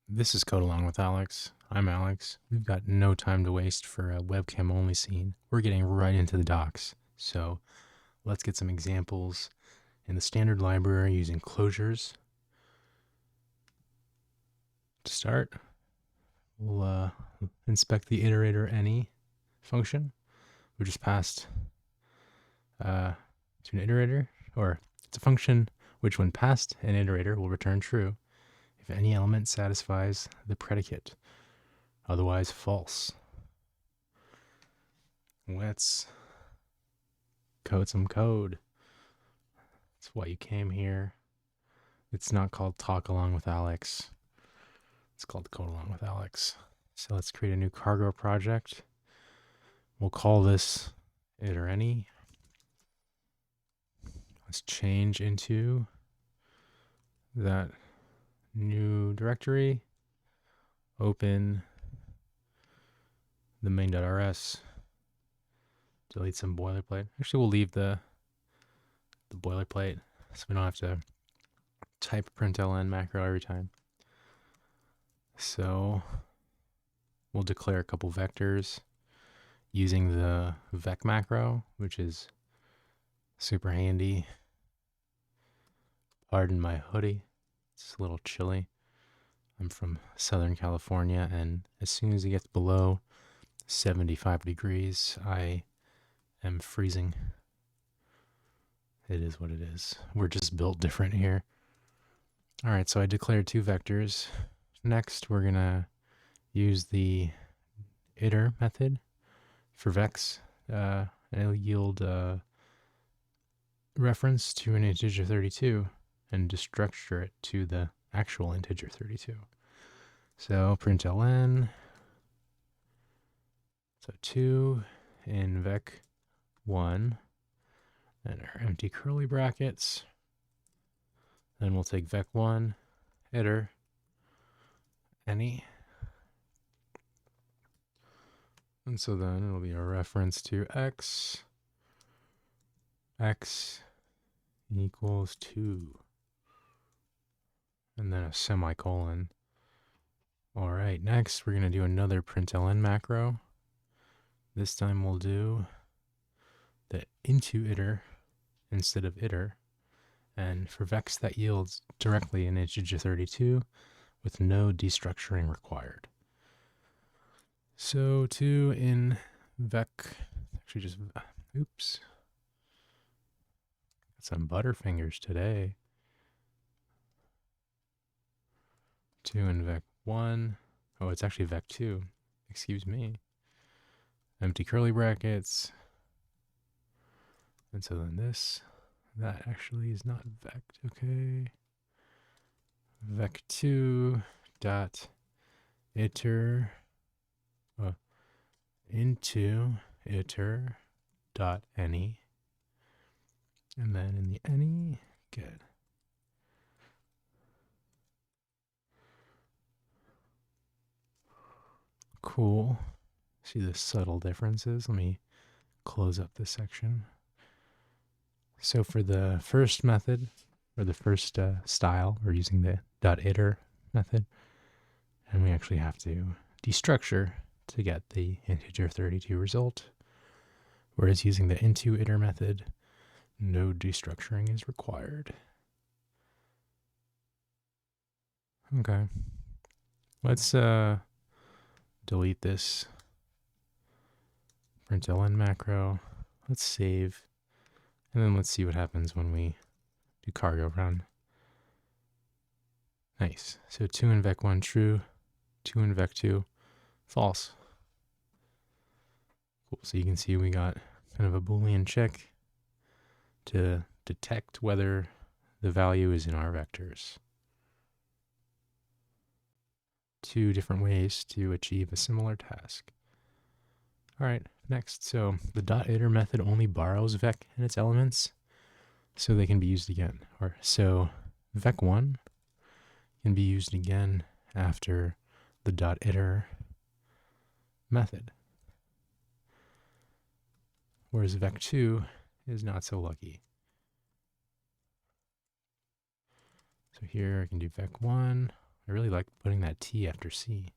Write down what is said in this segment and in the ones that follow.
This is Code Along with Alex. I'm Alex. We've got no time to waste for a webcam only scene. We're getting right into the docs. So let's get some examples in the standard library using closures. To start, we'll inspect the iterator any function. We just passed to an iterator, or it's a function which when passed an iterator will return true if any element satisfies the predicate, otherwise false. Let's code some code. That's why you came here. It's not called Talk Along with Alex. It's called Code Along with Alex. So let's create a new cargo project. We'll call this iter any. Let's change into that new directory. Open the main.rs. Delete some boilerplate. Actually, we'll leave the boilerplate so we don't have to type println macro every time. So we'll declare a couple vectors using the vec macro, which is super handy. Pardon my hoodie. It's a little chilly. I'm from Southern California, and as soon as it gets below 75 degrees, I am freezing. It is what it is. We're just built different here. All right, so I declared two vectors. Next, we're going to use the iter method for vex. And it'll yield a reference to an integer 32 and destructure it to the actual integer 32. So println, so 2 in vec1, and our empty curly brackets. Then we'll take vec1 iter any. And so then it'll be a reference to x equals 2. And then a semicolon. All right, next we're going to do another println macro. This time we'll do the into iter instead of iter. And for vex, that yields directly an integer 32 with no destructuring required. So 2 in vec, actually just, oops. Got some butterfingers today. 2 in vec1. Oh, it's actually vec2. Excuse me. Empty curly brackets. And so then this, that actually is not vect, okay. Vec2 dot iter into iter dot any, and then in the any get cool. See the subtle differences. Let me close up this section. So for the first method, or the first style, we're using the .iter method, and we actually have to destructure to get the integer 32 result. Whereas using the into iter method, no destructuring is required. Okay. Let's delete this println macro. Let's save. And then let's see what happens when we do cargo run. Nice. So 2 in vec1 true, 2 in vec2 false. Cool. So you can see we got kind of a Boolean check to detect whether the value is in our vectors. Two different ways to achieve a similar task. All right, next. So the .iter method only borrows vec and its elements, so they can be used again. Or so vec1 can be used again after the .iter method, whereas vec2 is not so lucky. So here I can do vec1 I really like putting that T after C.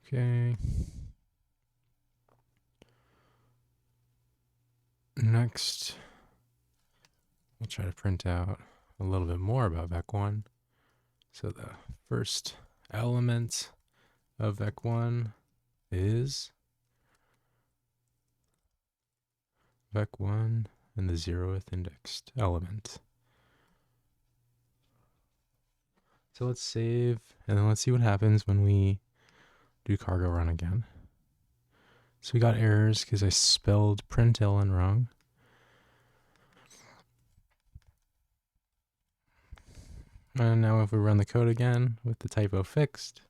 Okay. Next, we'll try to print out a little bit more about vec1. So the first element of vec1 is vec1 and the 0th indexed element. So let's save, and then let's see what happens when we do cargo run again. So we got errors because I spelled println wrong. And now if we run the code again with the typo fixed,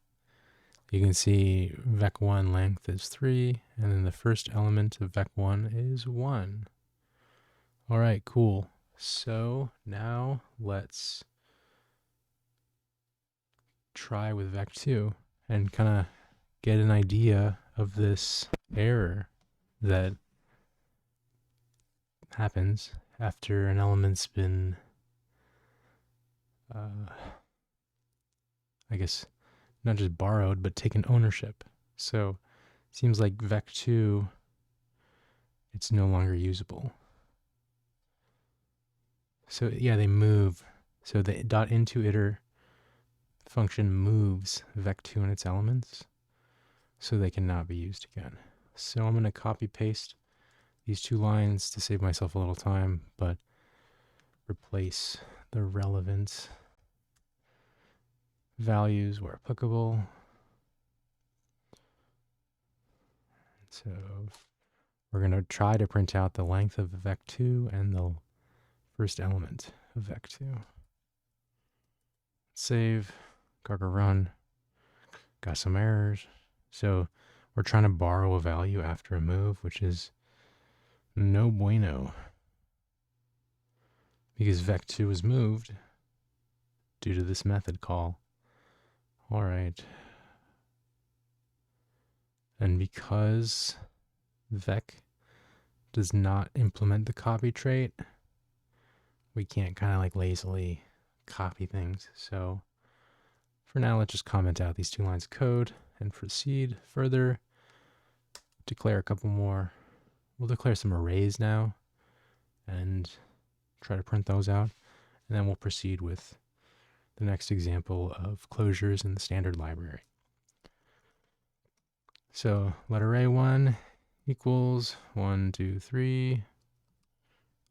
you can see vec1 length is 3, and then the first element of vec1 is 1. All right, cool. So now let's try with vec2 and kind of get an idea of this error that happens after an element's been, I guess, not just borrowed, but taken ownership. So it seems like vec2, it's no longer usable. So yeah, they move. So the .into_iter function moves vec2 and its elements, so they cannot be used again. So I'm going to copy paste these two lines to save myself a little time, but replace the relevant values where applicable. So we're going to try to print out the length of vec2 and the first element of vec2. Save, cargo run, got some errors. So we're trying to borrow a value after a move, which is no bueno, because vec2 was moved due to this method call. All right. And because vec does not implement the copy trait, we can't kind of like lazily copy things. So for now, let's just comment out these two lines of code and proceed further. Declare a couple more. We'll declare some arrays now and try to print those out. And then we'll proceed with the next example of closures in the standard library. So let array1 equals 1, 2, 3.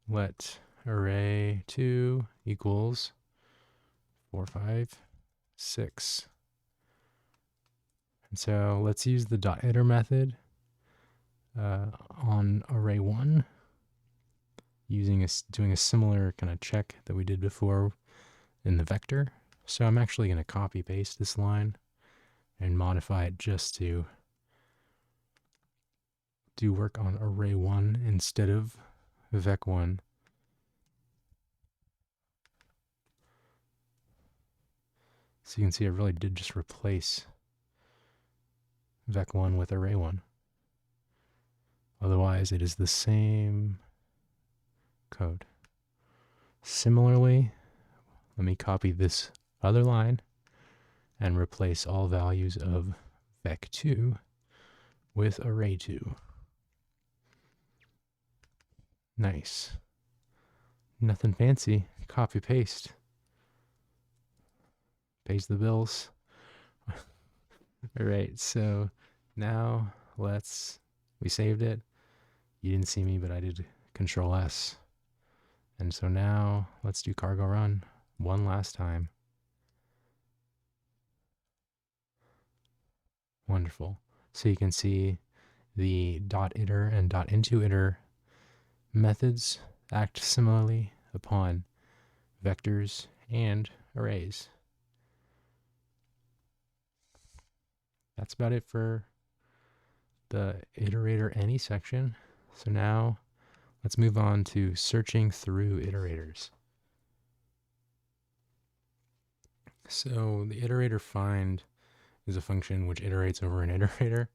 Let array2 equals 4, 5, 6. And so let's use the .iter method on array1, doing a similar kind of check that we did before in the vector. So I'm actually going to copy paste this line and modify it just to do work on array1 instead of vec1. So you can see I really did just replace vec1 with array1. Otherwise, it is the same code. Similarly, let me copy this other line and replace all values of vec2 with array2. Nice. Nothing fancy. Copy paste. Pays the bills. All right, so now we saved it. You didn't see me, but I did Control S. And so now let's do cargo run one last time. Wonderful. So you can see the .iter and .into_iter methods act similarly upon vectors and arrays. That's about it for the iterator any section. So now let's move on to searching through iterators. So the iterator find is a function which iterates over an iterator,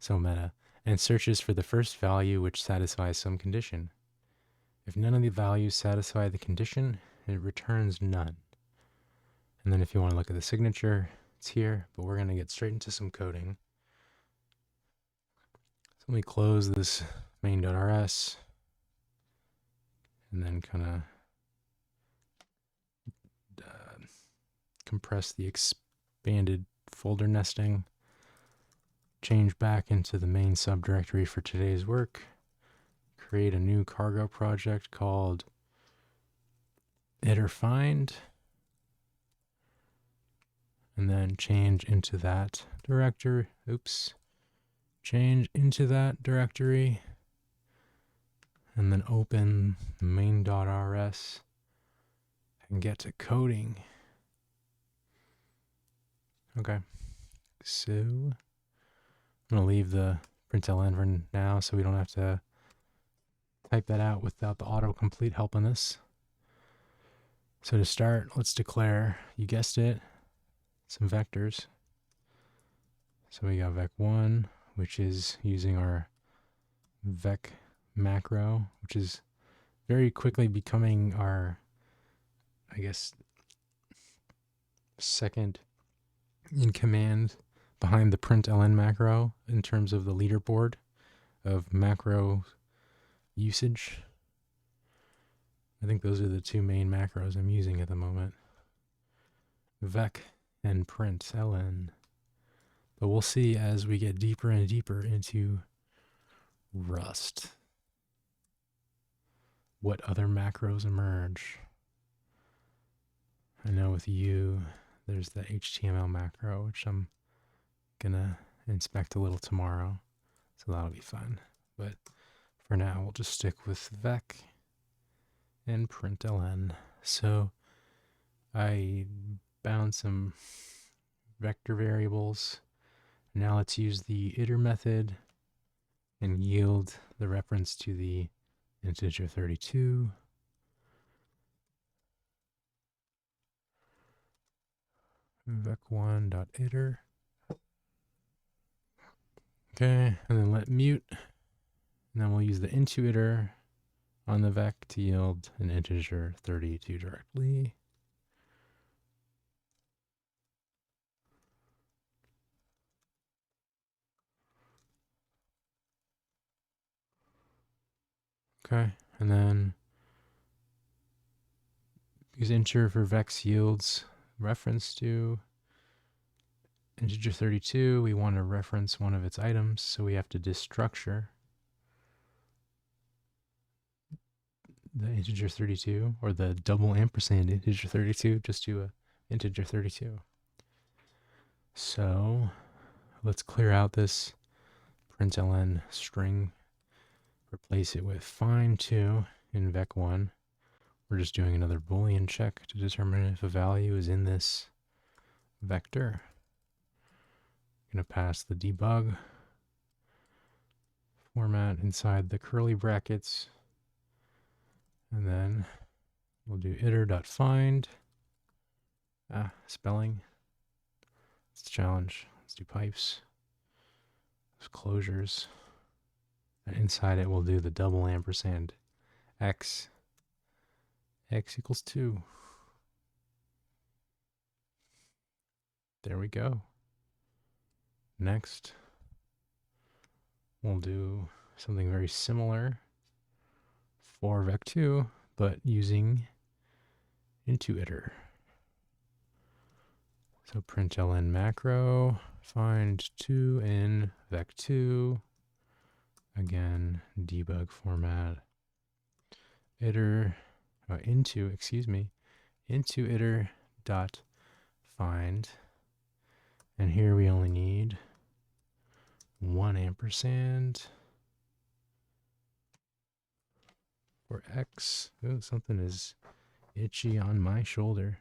so meta, and searches for the first value which satisfies some condition. If none of the values satisfy the condition, it returns none. And then if you want to look at the signature, it's here, but we're going to get straight into some coding. So let me close this main.rs and then kind of compress the expanded folder nesting, change back into the main subdirectory for today's work, create a new cargo project called iterfind, and then change into that directory. Change into that directory, and then open main.rs and get to coding. Okay, so I'm going to leave the println for now so we don't have to type that out without the autocomplete helping us. So to start, let's declare, you guessed it, some vectors. So we got vec1, which is using our vec macro, which is very quickly becoming our, I guess, second in command behind the println macro in terms of the leaderboard of macro usage. I think those are the two main macros I'm using at the moment, vec and println. But we'll see as we get deeper and deeper into Rust what other macros emerge. I know with you, there's the HTML macro, which I'm gonna inspect a little tomorrow, so that'll be fun. But for now, we'll just stick with vec and println. So I bound some vector variables. Now let's use the iter method and yield the reference to the integer 32. vec1.iter. Okay, and then let mute. And then we'll use the into iter on the vec to yield an integer 32 directly. Okay, and then because integer for vex yields reference to integer 32, we want to reference one of its items, so we have to destructure the integer 32, or the double ampersand integer 32, just to a integer 32. So let's clear out this println string, replace it with find2 in vec1. We're just doing another Boolean check to determine if a value is in this vector. I'm going to pass the debug format inside the curly brackets, and then we'll do iter.find. Spelling. It's a challenge. Let's do pipes. There's closures. And inside it, we'll do the double ampersand x. X equals 2. There we go. Next, we'll do something very similar for vec2, but using into iter. So println macro, find 2 in vec2. Again, debug format. Into iter dot find. And here we only need 1 ampersand for x. Oh, something is itchy on my shoulder.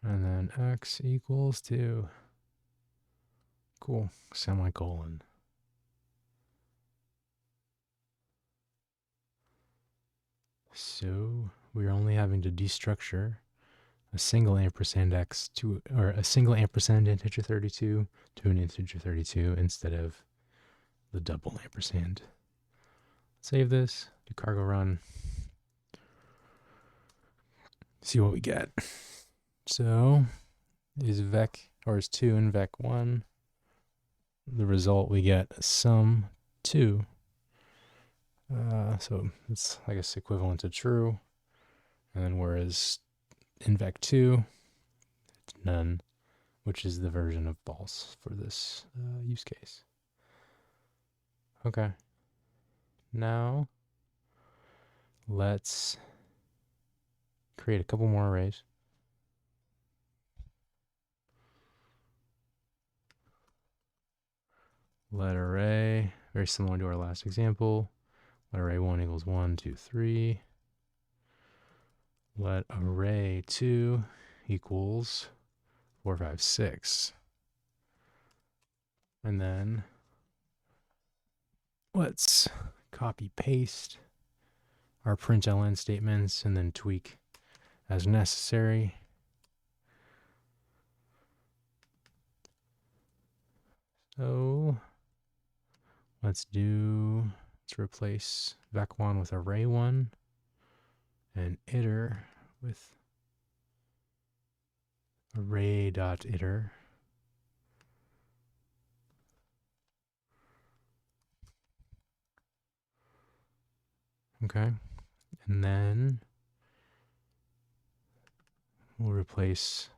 And then x equals 2. Cool. Semicolon. So we're only having to destructure a single ampersand x to, or a single ampersand integer 32 to an integer 32 instead of the double ampersand. Save this, do cargo run, see what we get. So is vec, or is 2 in vec 1. The result we get sum 2. So it's, I guess, equivalent to true. And then whereas in vec 2, it's none, which is the version of false for this use case. Okay. Now let's create a couple more arrays. Let array, very similar to our last example. Let array 1 equals 1, 2, 3. Let array 2 equals 4, 5, 6. And then let's copy paste our println statements and then tweak as necessary. So let's replace vec1 with array1 and iter with array.iter. Okay. And then we'll replace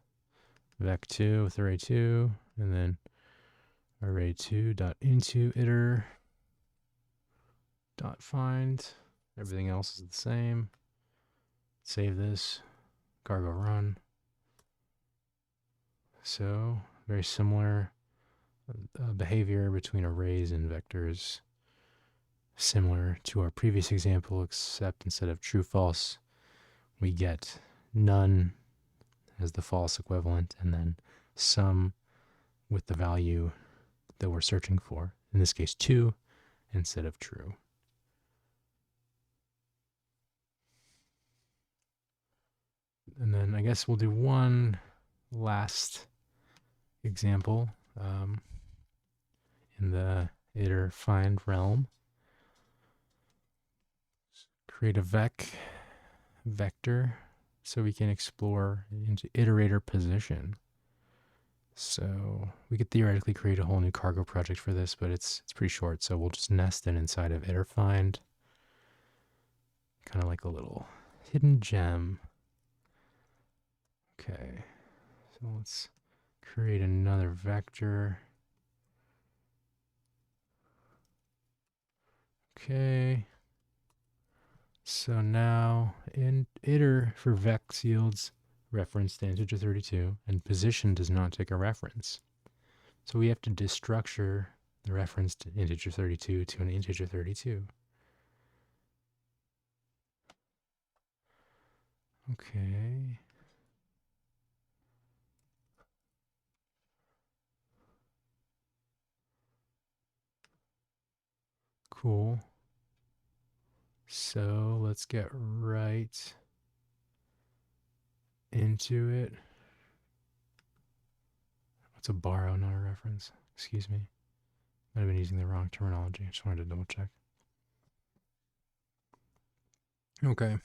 vec2 with array2 and then array2.into iter dot find. Everything else is the same. Save this, cargo run. So very similar behavior between arrays and vectors, similar to our previous example, except instead of true false we get none as the false equivalent and then sum with the value that we're searching for, in this case 2 instead of true. And then I guess we'll do one last example in the iter find realm. Create a vector so we can explore into iterator position. So we could theoretically create a whole new cargo project for this, but it's pretty short, so we'll just nest it inside of iter find, kind of like a little hidden gem. Okay, so let's create another vector. Okay, so now in iter for vex yields reference to integer 32, and position does not take a reference. So we have to destructure the reference to integer 32 to an integer 32. Okay. Cool. So let's get right into it. What's a borrow, not a reference? Excuse me. Might have been using the wrong terminology. I just wanted to double check. Okay.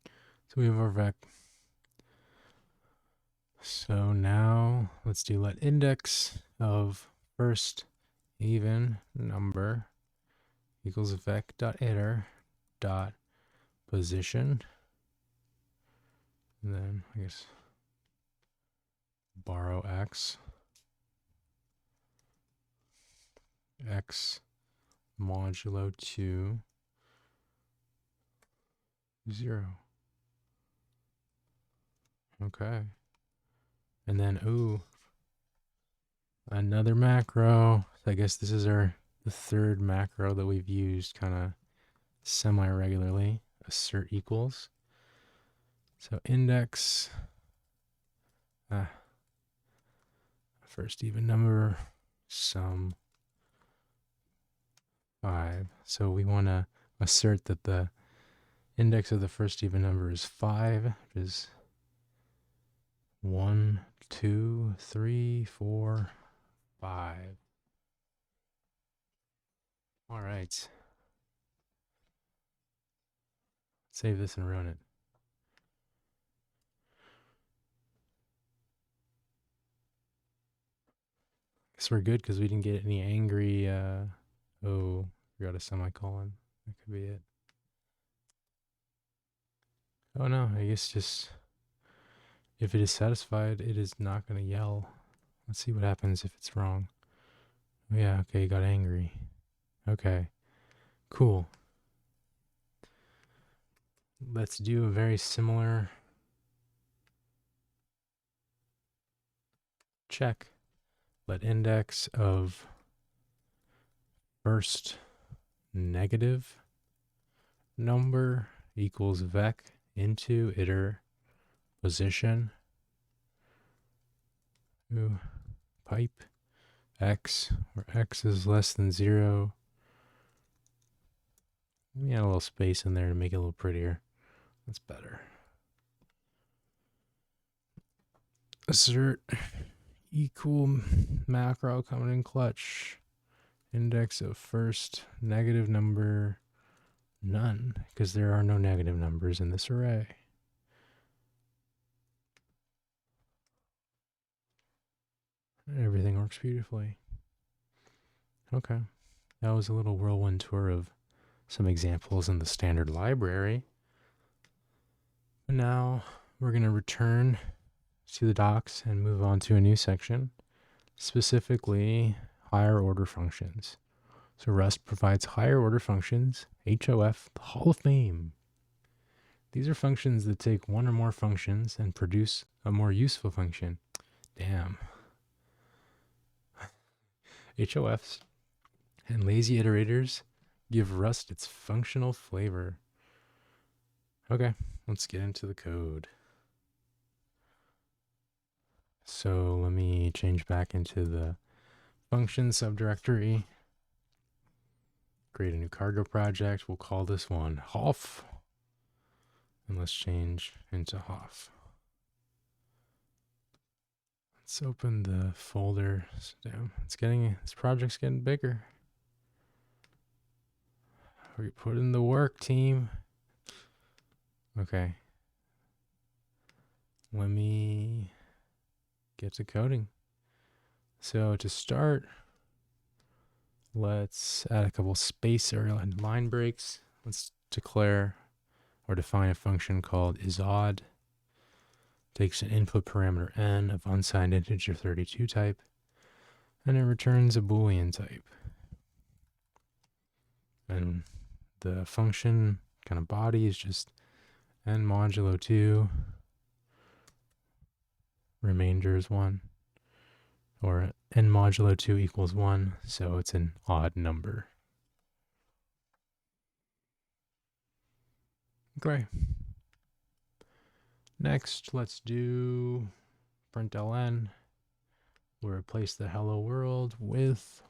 So we have our vec. So now let's do let index of first even number equals vec.iter dot position. And then I guess borrow x modulo 2 0. Okay. And then another macro. So I guess this is the third macro that we've used kind of semi-regularly. Assert equals. So index first even number sum 5. So we want to assert that the index of the first even number is 5, which is 1, 2, 3, 4, 5. All right. Save this and run it. Guess we're good because we didn't get any angry, oh, forgot a semicolon. That could be it. Oh no, I guess just, if it is satisfied, it is not going to yell. Let's see what happens if it's wrong. Oh yeah, okay, it got angry. Okay, cool. Let's do a very similar check. Let index of first negative number equals vec into iter position pipe x, where x is less than 0. Let me add a little space in there to make it a little prettier. That's better. Assert equal macro coming in clutch. Index of first negative number none, because there are no negative numbers in this array. Everything works beautifully. Okay. That was a little whirlwind tour of some examples in the standard library. Now we're going to return to the docs and move on to a new section, specifically higher order functions. So Rust provides higher order functions, HOF, the Hall of Fame. These are functions that take one or more functions and produce a more useful function. Damn. HOFs and lazy iterators give Rust its functional flavor. Okay, let's get into the code. So let me change back into the function subdirectory. Create a new cargo project. We'll call this one Hof. And let's change into Hof. Let's open the folder. Damn, this project's getting bigger. We put in the work, team. Okay. Let me get to coding. So to start, let's add a couple space or line breaks. Let's declare or define a function called isOdd. Takes an input parameter n of unsigned integer 32 type, and it returns a Boolean type. And the function kind of body is just n modulo 2, remainder is 1, or n modulo 2 equals 1, so it's an odd number. Okay. Next, let's do println. We'll replace the hello world with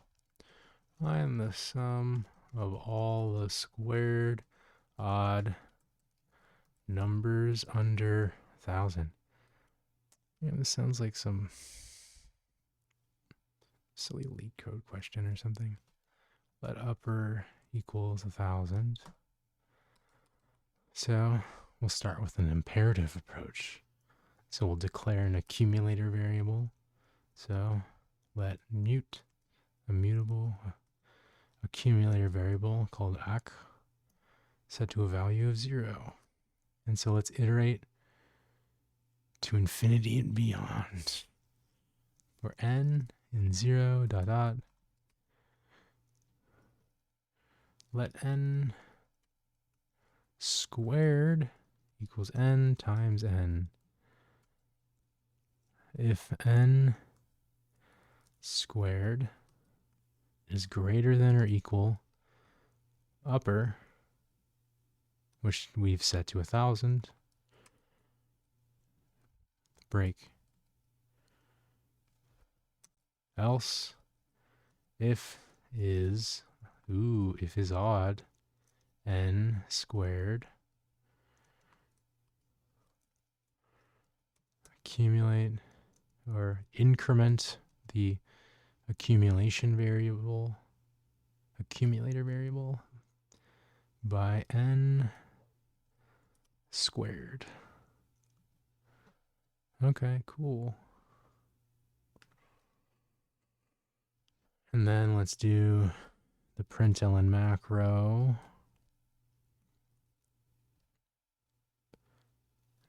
find the sum of all the squared odd numbers under 1,000. Yeah, this sounds like some silly leak code question or something. Let upper equals 1,000. So we'll start with an imperative approach. So we'll declare an accumulator variable. So let mute a mutable accumulator variable called acc set to a value of 0. And so let's iterate to infinity and beyond. For n in 0 dot dot, let n squared equals n times n. If n squared is greater than or equal upper, which we've set to 1,000, break. Else, if is odd, n squared, accumulate or increment the accumulator variable by n squared. Okay, cool. And then let's do the println macro.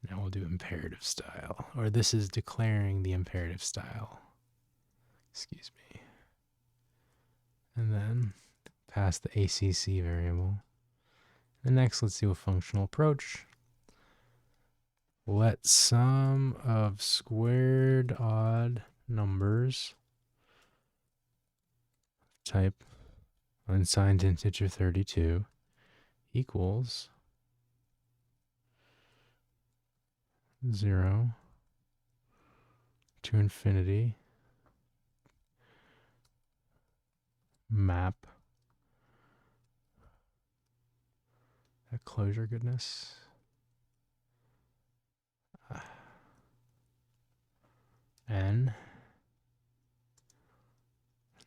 Now we'll do imperative style, or this is declaring the imperative style. Excuse me. And then pass the ACC variable. And next, let's do a functional approach. Let sum of squared odd numbers type unsigned integer 32 equals 0 to infinity map that closure goodness n,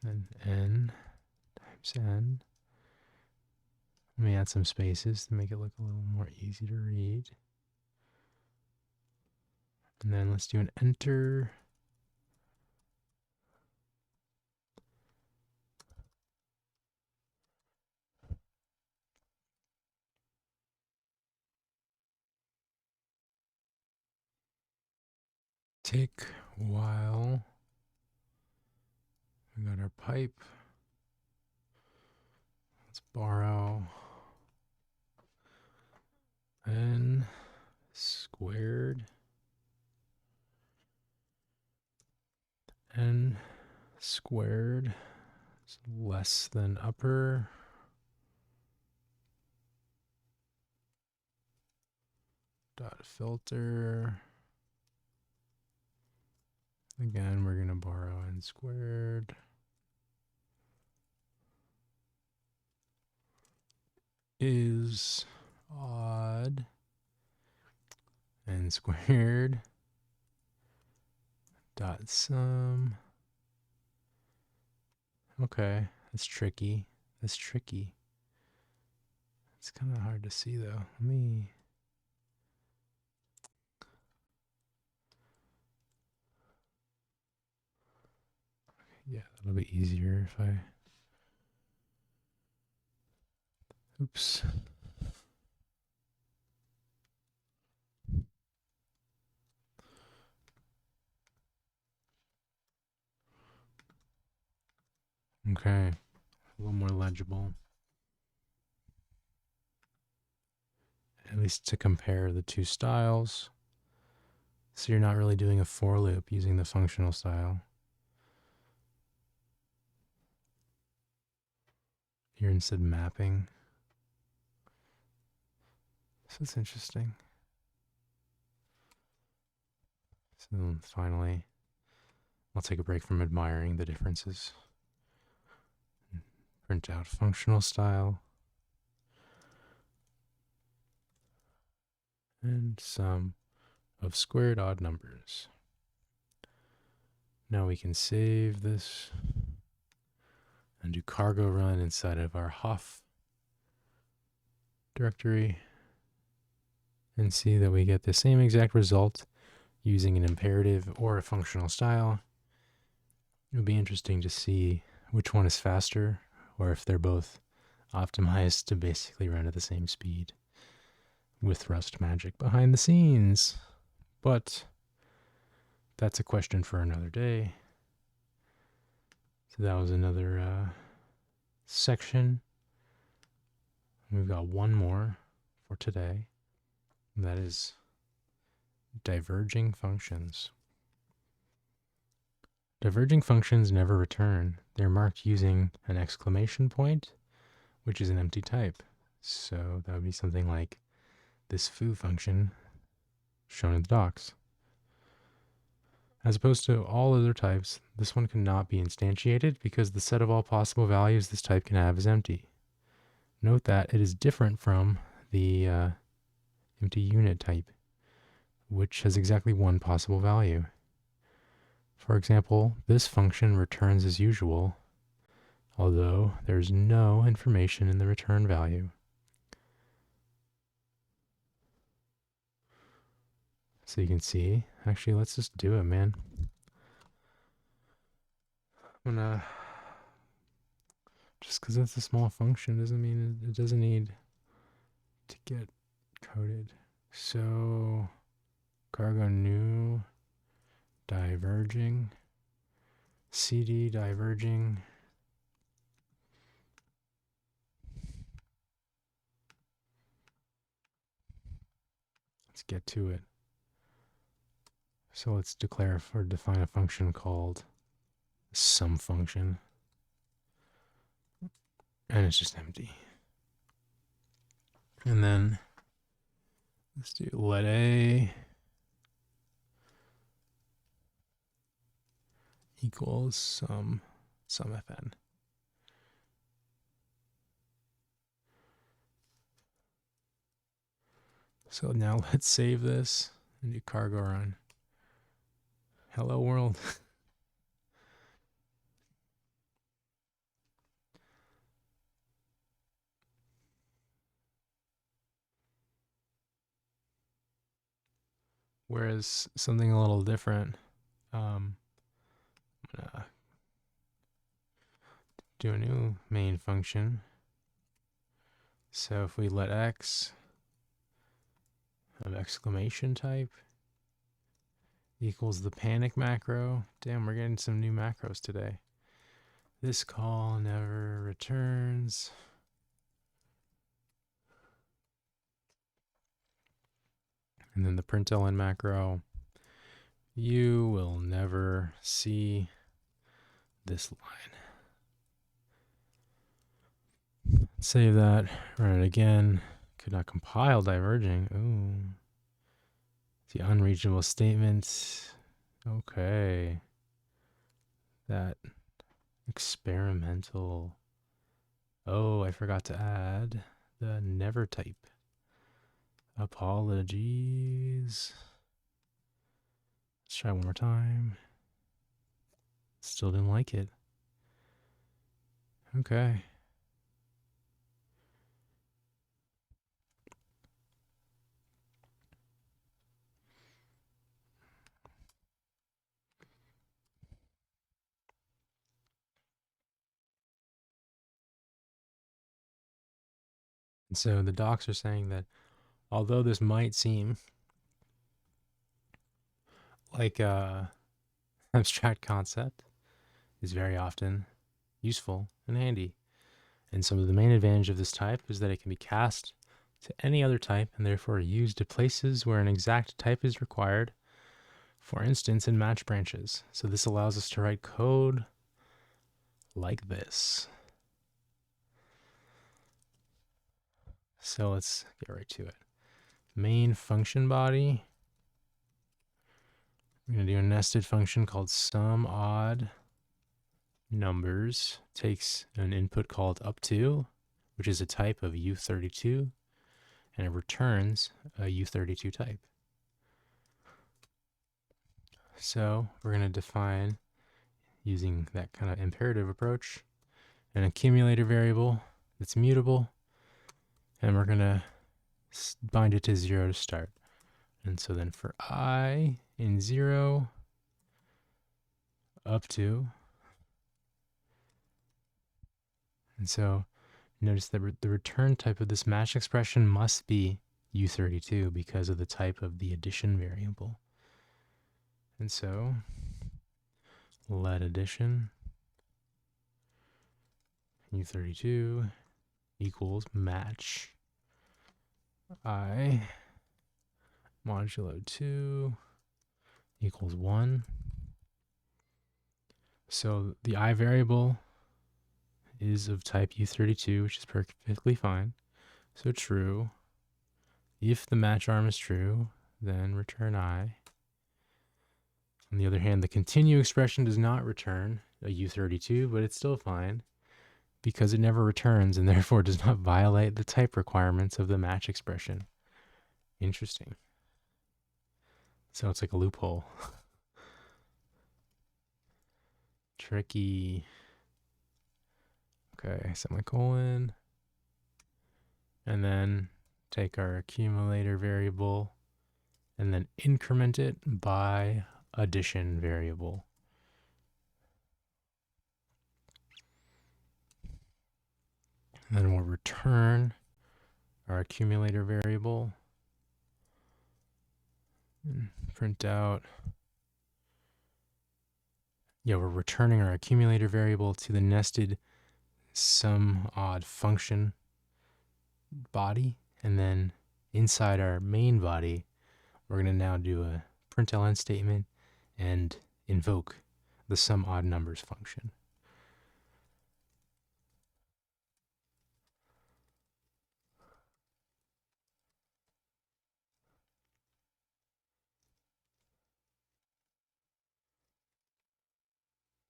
then n times n. Let me add some spaces to make it look a little more easy to read. And then let's do an enter. Tick while we got our pipe. Let's borrow n squared n squared is less than upper dot filter. Again, we're going to borrow n squared is odd n squared dot sum. Okay, that's tricky. That's tricky. It's kind of hard to see though. Let me. Yeah, that'll be easier if I. Oops. Okay, a little more legible. At least to compare the two styles. So you're not really doing a for loop using the functional style. You're instead mapping. So it's interesting. So finally, I'll take a break from admiring the differences. Print out functional style. And sum of squared odd numbers. Now we can save this and do cargo run inside of our Hoff directory and see that we get the same exact result using an imperative or a functional style. It would be interesting to see which one is faster or if they're both optimized to basically run at the same speed with Rust magic behind the scenes. But that's a question for another day. So that was another section. We've got one more for today. And that is diverging functions. Diverging functions never return. They're marked using an exclamation point, which is an empty type. So that would be something like this foo function shown in the docs. As opposed to all other types, this one cannot be instantiated because the set of all possible values this type can have is empty. Note that it is different from the empty unit type, which has exactly one possible value. For example, this function returns as usual, although there's no information in the return value. So you can see. Actually, let's just do it, man. I'm gonna, just because it's a small function doesn't mean it doesn't need to get coded. So cargo new diverging cd diverging. Let's get to it. So let's declare or define a function called sum function, and it's just empty. And then let's do let a equals sum fn. So now let's save this and do cargo run. Hello world. Whereas something a little different, I'm gonna do a new main function. So if we let x of exclamation type equals the panic macro. Damn, we're getting some new macros today. This call never returns. And then the println macro. You will never see this line. Save that, run it again. Could not compile diverging. Ooh. The unreachable statement. Okay. That experimental. Oh, I forgot to add the never type. Apologies. Let's try one more time. Still didn't like it. Okay. And so the docs are saying that although this might seem like a abstract concept, is very often useful and handy. And so the main advantage of this type is that it can be cast to any other type and therefore used to places where an exact type is required, for instance, in match branches. So this allows us to write code like this. So let's get right to it. Main function body. We're going to do a nested function called sum odd numbers. Takes an input called up to, which is a type of U32, and it returns a U32 type. So we're going to define, using that kind of imperative approach, an accumulator variable that's mutable, and we're going to bind it to 0 to start. And so then for I in 0 up to, and so notice that the return type of this match expression must be U32 because of the type of the addition variable. And so let addition U32 equals match I modulo 2 equals 1. So the I variable is of type U32, which is perfectly fine. So true. If the match arm is true, then return I. On the other hand, the continue expression does not return a U32, but it's still fine because it never returns and therefore does not violate the type requirements of the match expression. Interesting. So it's like a loophole. Tricky. Okay, semicolon. And then take our accumulator variable and then increment it by addition variable. And then we'll return our accumulator variable and print out. Yeah, we're returning our accumulator variable to the nested sum odd function body, and then inside our main body, we're going to now do a println statement and invoke the sum odd numbers function.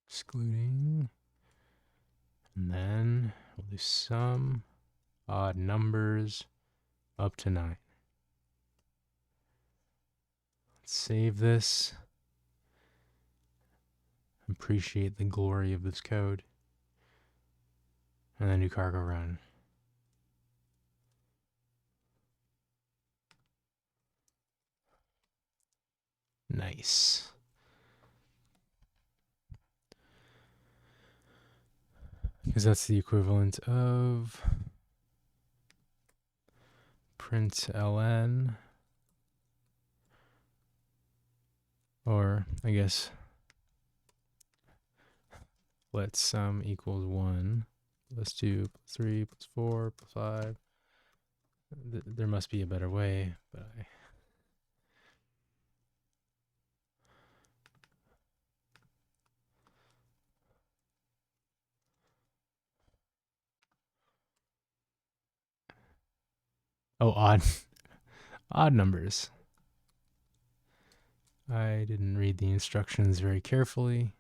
Excluding, and then we'll do sum odd numbers up to 9. Let's save this. Appreciate the glory of this code. And then do cargo run. Nice. Because that's the equivalent of println, or I guess let sum equals 1 plus 2 plus 3 plus 4 plus 5. There must be a better way, but odd odd numbers. I didn't read the instructions very carefully.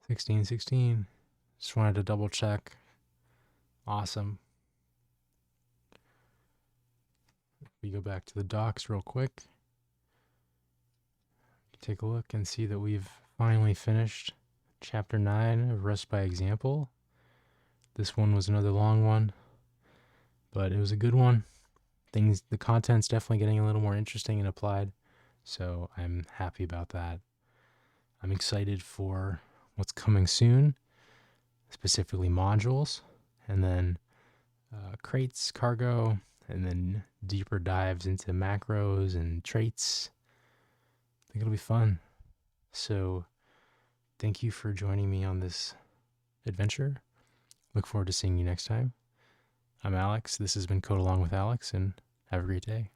$16.16. Just wanted to double check. Awesome. We go back to the docs real quick. Take a look and see that we've finally finished chapter 9 of Rust by Example. This one was another long one, but it was a good one. The content's definitely getting a little more interesting and applied, so I'm happy about that. I'm excited for what's coming soon, specifically modules, and then crates, cargo, and then deeper dives into macros and traits. I think it'll be fun. So thank you for joining me on this adventure. Look forward to seeing you next time. I'm Alex. This has been Code Along with Alex, and have a great day.